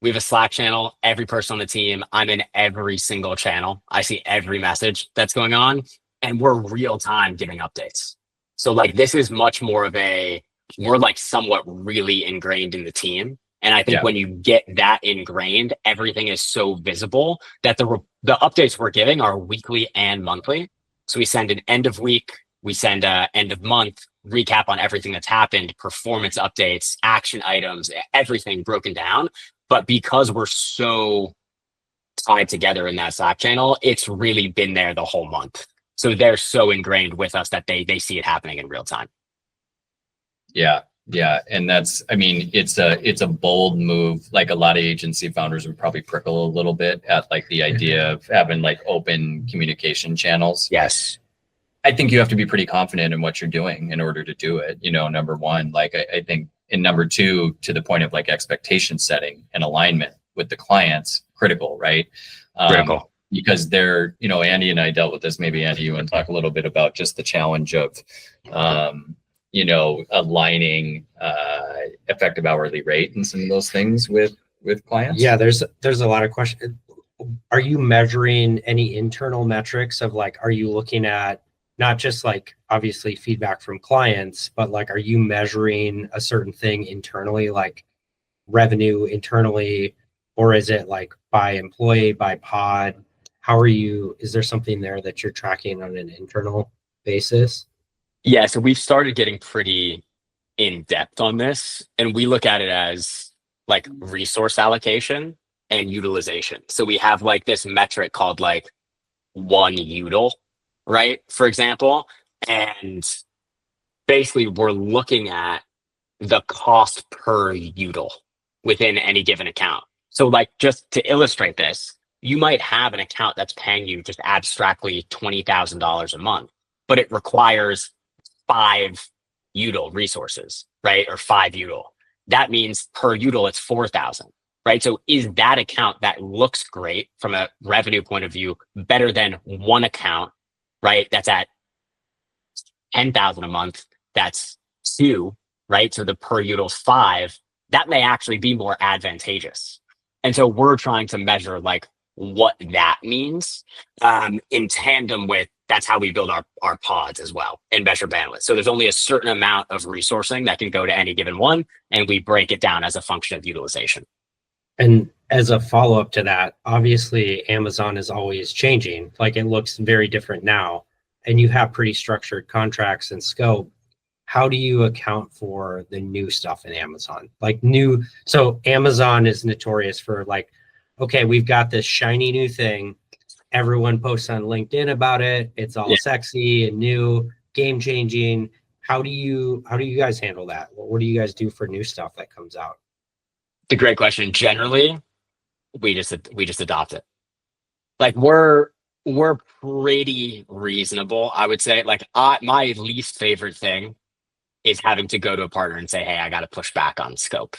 We have a Slack channel, every person on the team. I'm in every single channel. I see every message that's going on, and we're real time giving updates. So like, this is much more of we're like somewhat really ingrained in the team. And I think Yeah. when you get that ingrained, everything is so visible that the updates we're giving are weekly and monthly. So we send an end of week, we send a end of month recap on everything that's happened, performance updates, action items, everything broken down. But because we're so tied together in that Slack channel, it's really been there the whole month. So they're so ingrained with us that they see it happening in real time. Yeah. Yeah. And that's, I mean, it's a bold move. Like a lot of agency founders would probably prickle a little bit at like the idea of having like open communication channels. Yes. I think you have to be pretty confident in what you're doing in order to do it. You know, number one, like I think, and number two, to the point of like expectation setting and alignment with the clients, critical, right? Critical. Because they're, you know, Andy and I dealt with this. Maybe Andy, you want to talk a little bit about just the challenge of, you know, aligning effective hourly rate and some of those things with clients. Yeah, there's a lot of questions. Are you measuring any internal metrics of like, are you looking at not just like obviously feedback from clients, but like, are you measuring a certain thing internally, like revenue internally, or is it like by employee, by pod? How are you, is there something there that you're tracking on an internal basis? Yeah, so we've started getting pretty in depth on this, and we look at it as like resource allocation and utilization. So we have like this metric called like one util, right? For example, and basically we're looking at the cost per util within any given account. So like just to illustrate this, you might have an account that's paying you just abstractly $20,000 a month, but it requires 5 util resources, right? Or 5 util. That means per util, it's 4,000, right? So is that account that looks great from a revenue point of view better than one account, right? That's at 10,000 a month. That's 2, right? So the per util is 5. That may actually be more advantageous. And so we're trying to measure like what that means in tandem with that's how we build our pods as well and measure bandwidth. So there's only a certain amount of resourcing that can go to any given one, and we break it down as a function of utilization. And as a follow-up to that, obviously Amazon is always changing. Like it looks very different now, and you have pretty structured contracts and scope. How do you account for the new stuff in Amazon? Like so Amazon is notorious for like, okay, we've got this shiny new thing. Everyone posts on LinkedIn about it. It's all sexy and new, game changing. How do you guys handle that? What do you guys do for new stuff that comes out? It's a great question. Generally, we just adopt it. Like we're pretty reasonable, I would say. Like my least favorite thing is having to go to a partner and say, hey, I got to push back on scope.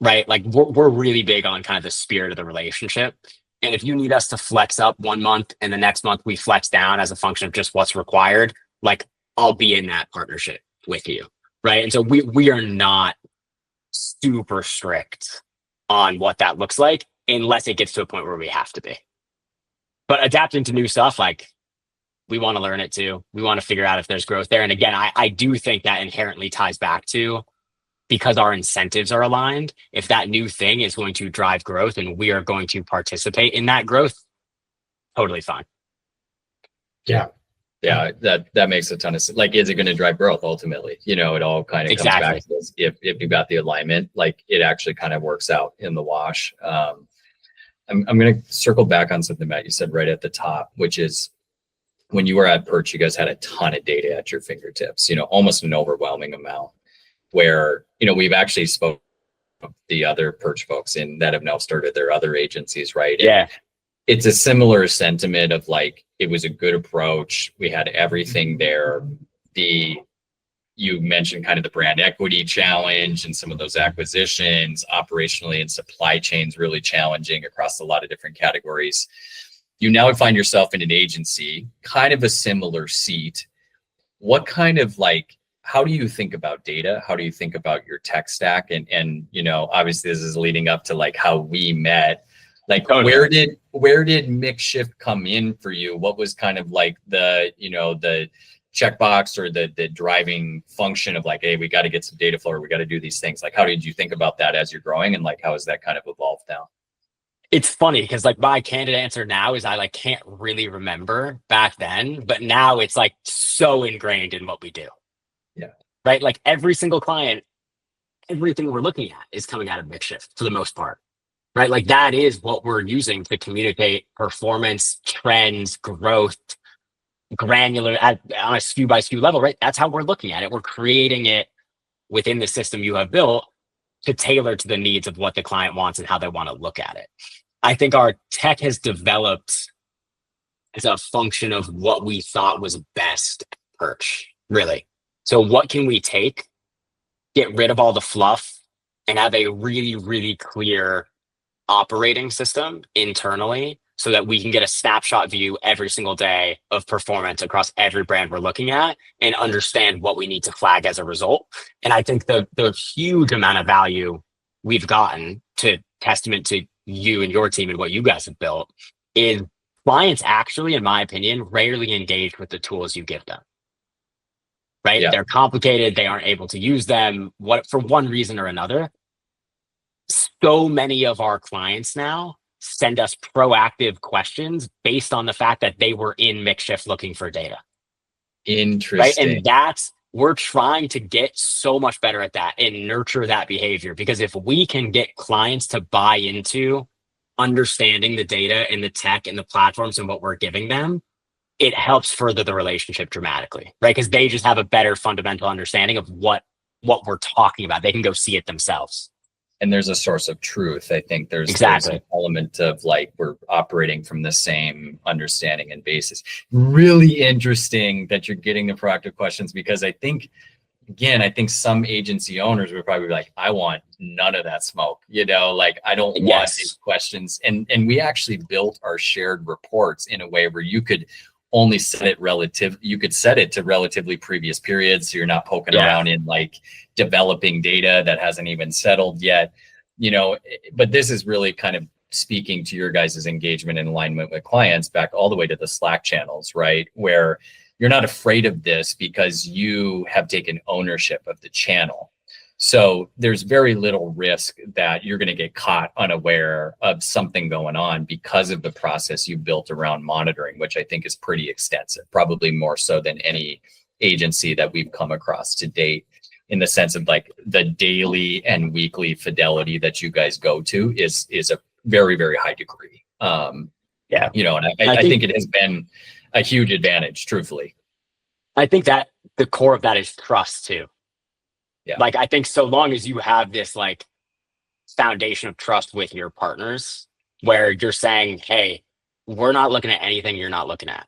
Right? Like we're really big on kind of the spirit of the relationship. And if you need us to flex up one month and the next month we flex down as a function of just what's required, like I'll be in that partnership with you. Right. And so we are not super strict on what that looks like unless it gets to a point where we have to be. But adapting to new stuff, like we want to learn it too. We want to figure out if there's growth there. And again, I do think that inherently ties back to because our incentives are aligned. If that new thing is going to drive growth and we are going to participate in that growth, totally fine. Yeah. Yeah, that makes a ton of sense. Like, is it going to drive growth ultimately? You know, it all kind of comes back to this. If you've got the alignment, like it actually kind of works out in the wash. I'm going to circle back on something, Matt, you said right at the top, which is when you were at Perch, you guys had a ton of data at your fingertips, you know, almost an overwhelming amount where, you know, we've actually spoken to the other Perch folks that have now started their other agencies, right? Yeah. And it's a similar sentiment of like, it was a good approach. We had everything there. You mentioned kind of the brand equity challenge and some of those acquisitions operationally, and supply chains really challenging across a lot of different categories. You now find yourself in an agency, kind of a similar seat. What kind of like, how do you think about data? How do you think about your tech stack? And you know, obviously this is leading up to like how we met. Like, where did MixShift come in for you? What was kind of like the checkbox or the driving function of like, hey, we got to get some data flow, or we got to do these things? Like, how did you think about that as you're growing, and like how has that kind of evolved now? It's funny because like my candid answer now is I like can't really remember back then, but now it's like so ingrained in what we do. Yeah. Right. Like every single client, everything we're looking at is coming out of MixShift for the most part. Right. Like that is what we're using to communicate performance, trends, growth, granular on a SKU by SKU level. Right. That's how we're looking at it. We're creating it within the system you have built to tailor to the needs of what the client wants and how they want to look at it. I think our tech has developed as a function of what we thought was best at Perch, really. So what can we take, get rid of all the fluff, and have a really, really clear operating system internally so that we can get a snapshot view every single day of performance across every brand we're looking at and understand what we need to flag as a result. And I think the huge amount of value we've gotten, to testament to you and your team and what you guys have built, is clients actually, in my opinion, rarely engage with the tools you give them. Right? Yeah. They're complicated. They aren't able to use them for one reason or another. So many of our clients now send us proactive questions based on the fact that they were in MixShift looking for data. Interesting. Right. And we're trying to get so much better at that and nurture that behavior, because if we can get clients to buy into understanding the data and the tech and the platforms and what we're giving them, it helps further the relationship dramatically, right? Because they just have a better fundamental understanding of what we're talking about. They can go see it themselves. And there's a source of truth. I think there's an element of like, we're operating from the same understanding and basis. Really interesting that you're getting the proactive questions, because I think some agency owners would probably be like, I want none of that smoke, like I don't want these questions. And we actually built our shared reports in a way where you could only set it you could set it to relatively previous periods. So you're not poking around in like developing data that hasn't even settled yet, but this is really kind of speaking to your guys' engagement and alignment with clients back all the way to the Slack channels, right? Where you're not afraid of this because you have taken ownership of the channel. So there's very little risk that you're going to get caught unaware of something going on because of the process you built around monitoring, which I think is pretty extensive, probably more so than any agency that we've come across to date, in the sense of like the daily and weekly fidelity that you guys go to is a very, very high degree. And I think it has been a huge advantage, truthfully. I think that the core of that is trust too. Yeah. Like, I think so long as you have this like foundation of trust with your partners, where you're saying, hey, we're not looking at anything you're not looking at,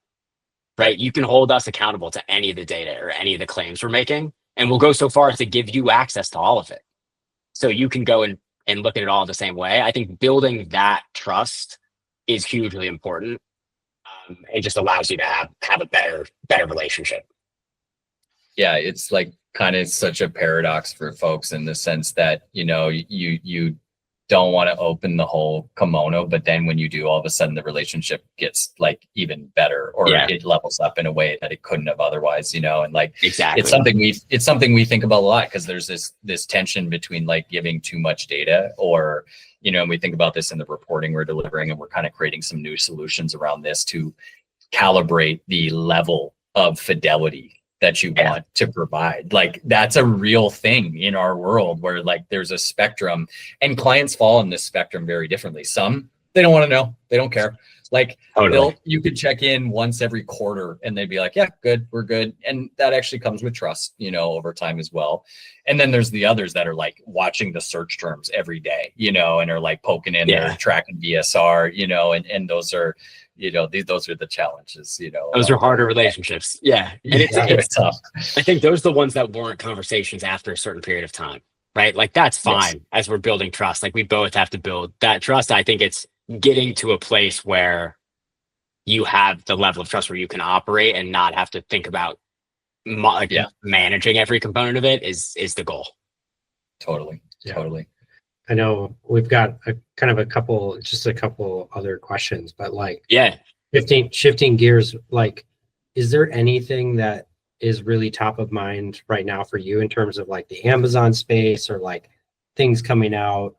right? You can hold us accountable to any of the data or any of the claims we're making, and we'll go so far as to give you access to all of it. So you can go and look at it all the same way. I think building that trust is hugely important. It just allows you to have a better relationship. Yeah, it's like kind of such a paradox for folks in the sense that, you don't want to open the whole kimono, but then when you do, all of a sudden the relationship gets like even better, or it levels up in a way that it couldn't have otherwise, and like, exactly. It's something we think about a lot, because there's this tension between like giving too much data, or, and we think about this in the reporting we're delivering, and we're kind of creating some new solutions around this to calibrate the level of fidelity that you want to provide. Like, that's a real thing in our world, where like there's a spectrum, and clients fall in this spectrum very differently. Some, they don't want to know, they don't care. Like, you could check in once every quarter and they'd be like, yeah, good, we're good. And that actually comes with trust, over time as well. And then there's the others that are like watching the search terms every day, and are like poking in there, tracking BSR, and those are, those are the challenges, Those are harder relationships. Yeah. And it's tough. I think those are the ones that warrant conversations after a certain period of time, right? Like, that's fine as we're building trust. Like, we both have to build that trust. I think it's getting to a place where you have the level of trust where you can operate and not have to think about managing every component of it is the goal. Totally. I know we've got a couple other questions, but like, shifting gears, like, is there anything that is really top of mind right now for you in terms of like the Amazon space, or like things coming out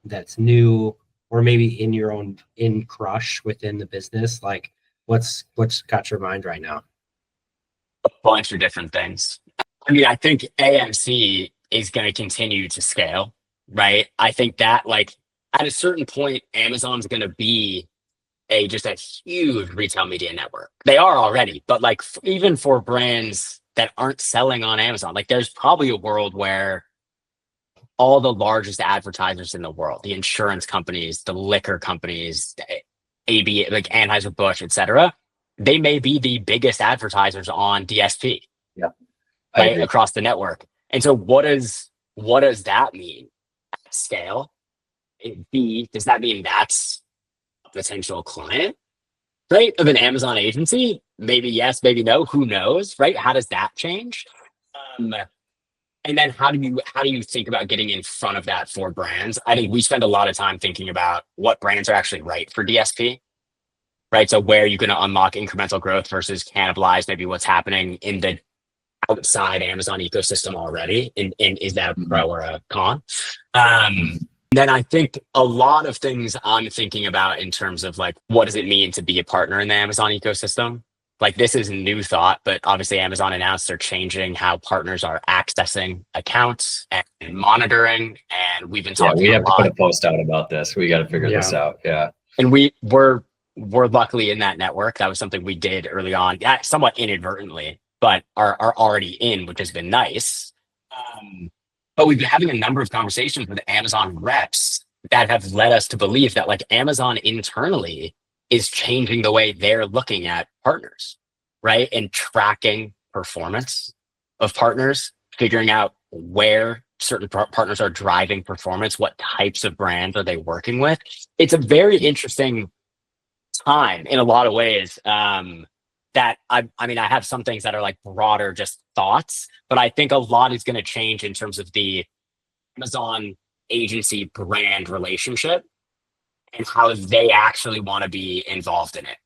that's new, or maybe in your own in Crush within the business? Like what's got your mind right now? A bunch of different things. I mean, I think AMC is going to continue to scale, right? I think that like at a certain point, Amazon's going to be just a huge retail media network. They are already, but like even for brands that aren't selling on Amazon, like there's probably a world where all the largest advertisers in the world, the insurance companies, the liquor companies, AB, like Anheuser-Busch, et cetera, they may be the biggest advertisers on DSP, Yeah, I right, agree. across the network. And so what does that mean at scale? B, does that mean that's a potential client, right, of an Amazon agency? Maybe yes, maybe no, who knows, right? How does that change? And then how do you think about getting in front of that for brands? I think we spend a lot of time thinking about what brands are actually right for DSP, right? So where you're going to unlock incremental growth versus cannibalize maybe what's happening in the outside Amazon ecosystem already. And is that a pro or a con? Then I think a lot of things I'm thinking about in terms of like, what does it mean to be a partner in the Amazon ecosystem? Like this is a new thought, but obviously Amazon announced they're changing how partners are accessing accounts and monitoring. And we've been Yeah, talking we a have to put lot. a post out about this. We got to figure this out. Yeah. And we're luckily in that network. That was something we did early on, yeah, somewhat inadvertently, but are already in, which has been nice. But we've been having a number of conversations with Amazon reps that have led us to believe that like Amazon internally is changing the way they're looking at partners, right? And tracking performance of partners, figuring out where certain partners are driving performance, what types of brands are they working with. It's a very interesting time in a lot of ways. That I mean, I have some things that are like broader, just thoughts, but I think a lot is going to change in terms of the Amazon agency brand relationship and how they actually want to be involved in it.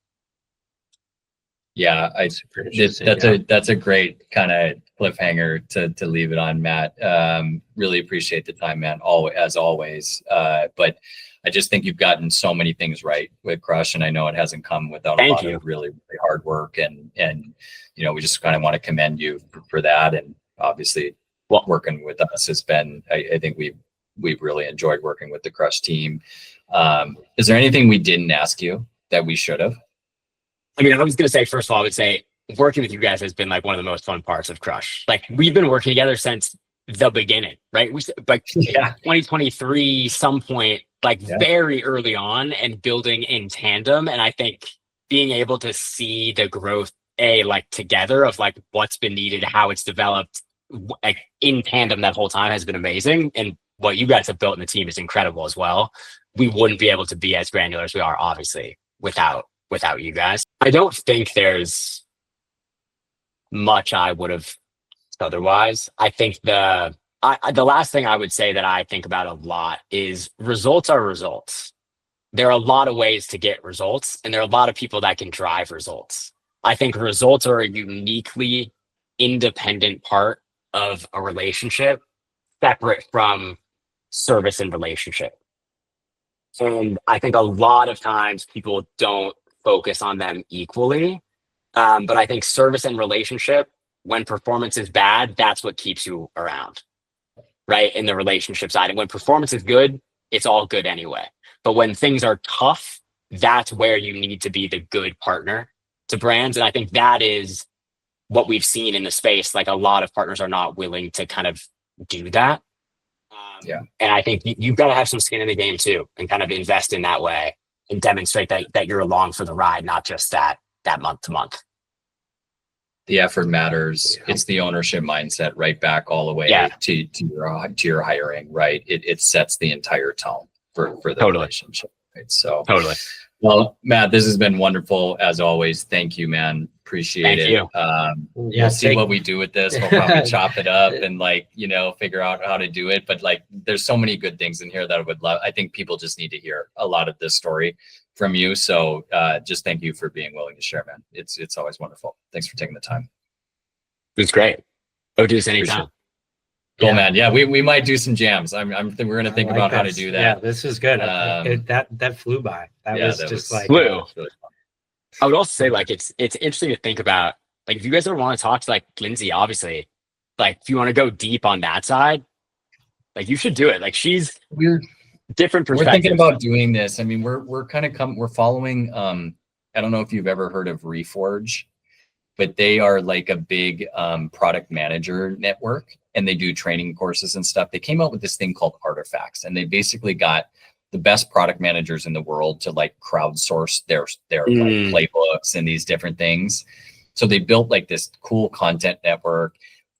Yeah, that's a great kind of cliffhanger to leave it on, Matt. Really appreciate the time, man. As always. But I just think you've gotten so many things right with Crush, and I know it hasn't come without a lot of really, really hard work. And you know, we just kind of want to commend you for that. And obviously, working with us has been. I think we've really enjoyed working with the Crush team. Is there anything we didn't ask you that we should have? I mean, I was going to say, first of all, I would say working with you guys has been like one of the most fun parts of Crush. Like we've been working together since the beginning, right? We like 2023, some point, like very early on, and building in tandem. And I think being able to see the growth, like together of like what's been needed, how it's developed, like in tandem that whole time has been amazing. And what you guys have built in the team is incredible as well. We wouldn't be able to be as granular as we are, obviously, without you guys. I don't think there's much I would have otherwise. I think the last thing I would say that I think about a lot is results are results. There are a lot of ways to get results, and there are a lot of people that can drive results. I think results are a uniquely independent part of a relationship, separate from service and relationship. And I think a lot of times people don't focus on them equally. But I think service and relationship, when performance is bad, that's what keeps you around, right? In the relationship side. And when performance is good, it's all good anyway. But when things are tough, that's where you need to be the good partner to brands. And I think that is what we've seen in the space. Like a lot of partners are not willing to kind of do that. And I think you've got to have some skin in the game too, and kind of invest in that way and demonstrate that you're along for the ride, not just that month to month. The effort matters. It's the ownership mindset right back all the way to your hiring, right? It sets the entire tone for the relationship. Right? So well, Matt, this has been wonderful as always. Thank you, man. Appreciate it. We'll see what we do with this. We'll probably chop it up and figure out how to do it. But like, there's so many good things in here that I would love. I think people just need to hear a lot of this story from you. So just thank you for being willing to share, man. It's always wonderful. Thanks for taking the time. It's great. Go do this anytime. Cool, Yeah. man. Yeah, we might do some jams. We're gonna think I like about how to this. do Yeah, that. this is good. Um, That flew by. That yeah, was that just was like Flew. that was really fun. I would also say like it's interesting to think about, like, if you guys ever want to talk to like Lindsay, obviously, like if you want to go deep on that side, like you should do it. Like she's We're different We're perspectives. thinking about doing this. I mean, we're kind of we're following. I don't know if you've ever heard of Reforge, but they are like a big product manager network, and they do training courses and stuff. They came out with this thing called Artifacts, and they basically got the best product managers in the world to like crowdsource their like playbooks and these different things. So they built like this cool content network.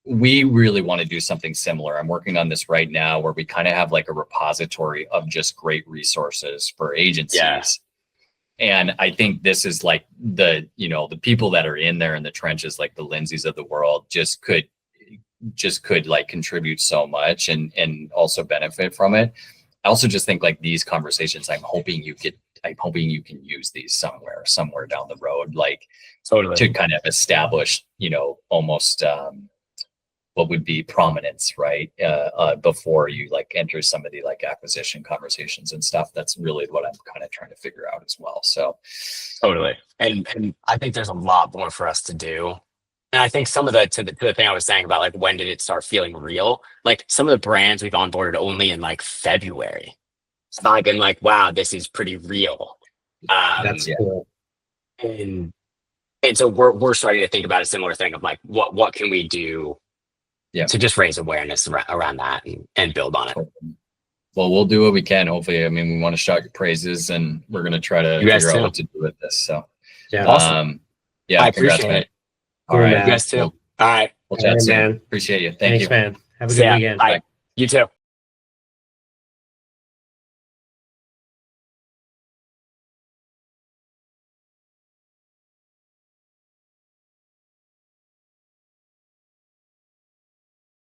We really want to do something similar. I'm working on this right now where we kind of have like a repository of just great resources for agencies. Yeah. And I think this is like the people that are in there in the trenches, like the Lindsays of the world, just could like contribute so much and also benefit from it. I also just think like these conversations, I'm hoping you can use these somewhere down the road, like Totally. to kind of establish, almost what would be prominence, right? Before you like enter some of the like acquisition conversations and stuff. That's really what I'm kind of trying to figure out as well. So Totally. And I think there's a lot more for us to do. And I think some of to the thing I was saying about like when did it start feeling real? Like some of the brands we've onboarded only in like February. So I've been like, wow, this is pretty real. that's cool. And so we're starting to think about a similar thing of like what can we do to just raise awareness around that and build on it. Well, we'll do what we can. Hopefully, I mean, we want to shout your praises, and we're going to try to figure out what to do with this. So, Yeah, awesome. Yeah, I congrats, appreciate man. it. All right, You guys too. All right. We'll chat All right, soon. man. Appreciate you. Thank Thanks, you. man. Have a See good ya. weekend. Bye. You too.